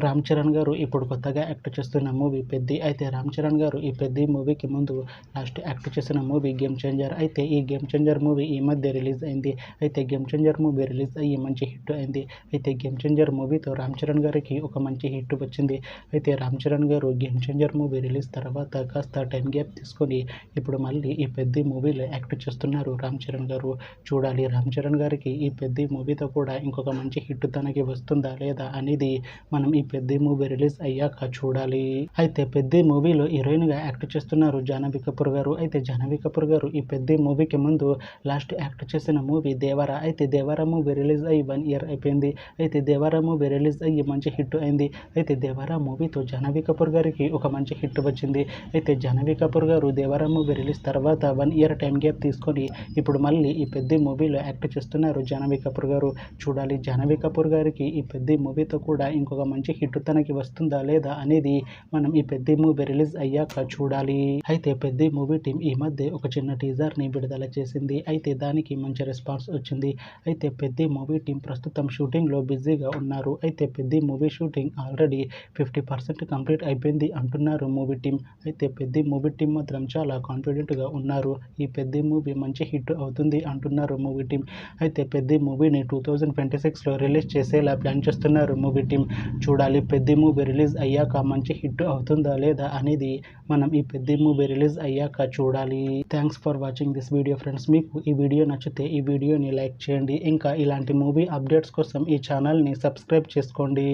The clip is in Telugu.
రామ్ చరణ్ గారు ఇప్పుడు కొత్తగా యాక్ట్ చేస్తున్న మూవీ పెద్ది. అయితే రామ్ చరణ్ గారు ఈ పెద్ది మూవీకి ముందు లాస్ట్ యాక్ట్ చేసిన మూవీ గేమ్ చేంజర్. అయితే ఈ గేమ్ చేంజర్ మూవీ ఈ మధ్య రిలీజ్ అయింది. అయితే గేమ్ చేంజర్ మూవీ రిలీజ్ అయ్యి మంచి హిట్ అయింది. అయితే గేమ్ చేంజర్ మూవీతో రామ్ చరణ్ గారికి ఒక మంచి హిట్ వచ్చింది. అయితే రామ్ చరణ్ గారు గేమ్ చేంజర్ మూవీ రిలీజ్ తర్వాత కాస్త టైం గ్యాప్ తీసుకొని ఇప్పుడు మళ్ళీ ఈ పెద్ది మూవీలో యాక్ట్ చేస్తున్నారు రామ్ చరణ్ గారు. చూడాలి రామ్ చరణ్ గారికి ఈ పెద్ది మూవీతో కూడా ఇంకొక మంచి హిట్ తనకి వస్తుందా లేదా అనేది మనం ఈ పెద్ది మూవీ రిలీజ్ అయ్యాక చూడాలి. అయితే పెద్ది మూవీలో హీరోయిన్ గా యాక్ట్ చేస్తున్నారు జాహ్నవి కపూర్ గారు. అయితే జాహ్నవి కపూర్ గారు ఈ పెద్ది మూవీకి ముందు లాస్ట్ యాక్ట్ చేసిన మూవీ దేవరా. అయితే దేవరా మూవీ రిలీజ్ అయ్యి 1 year అయిపోయింది. అయితే దేవరా మూవీ రిలీజ్ అయ్యి మంచి హిట్ అయింది. అయితే దేవరా మూవీతో జాహ్నవి కపూర్ గారికి ఒక మంచి హిట్ వచ్చింది. అయితే జాహ్నవి కపూర్ గారు దేవరా మూవీ రిలీజ్ తర్వాత 1 year టైం గ్యాప్ తీసుకొని ఇప్పుడు మళ్ళీ ఈ పెద్ది మూవీలో యాక్ట్ చేస్తున్నారు జాహ్నవి కపూర్ గారు. చూడాలి జాహ్నవి కపూర్ గారికి ఈ పెద్ది మూవీతో కూడా ఇంకొక మంచి హిట్ తనకి వస్తుందా లేదా అనేది మనం ఈ పెద్ది మూవీ రిలీజ్ అయ్యాక చూడాలి. అయితే పెద్ది మూవీ టీం ఈ మధ్య ఒక చిన్న టీజర్ ని విడుదల చేసింది. అయితే దానికి మంచి రెస్పాన్స్ వచ్చింది. అయితే పెద్ది మూవీ టీం ప్రస్తుతం షూటింగ్ లో బిజీగా ఉన్నారు. అయితే Peddi movie shooting already 50% complete అయిపోయింది అంటున్నారు మూవీ టీం. అయితే పెద్ది మూవీ టీం మాత్రం చాలా కాన్ఫిడెంట్ గా ఉన్నారు. ఈ పెద్ది మూవీ మంచి హిట్ అవుతుంది అంటున్నారు మూవీ టీం. అయితే పెద్ది మూవీని 2026 లో రిలీజ్ చేసేలా ప్లాన్ చేస్తున్నారు మూవీ టీం. చూడాలి పెద్ది మూవీ రిలీజ్ అయ్యాక మంచి హిట్ అవుతుందా లేదా అనేది మనం ఈ పెద్ది మూవీ రిలీజ్ అయ్యాక చూడాలి. Thanks for watching this video friends. మీకు ఈ వీడియో నచ్చితే ఈ వీడియోని లైక్ చేయండి. ఇంకా ఇలాంటి మూవీ అప్డేట్స్ కోసం ఈ ఛానల్ని సబ్స్క్రైబ్ చేసుకోండి.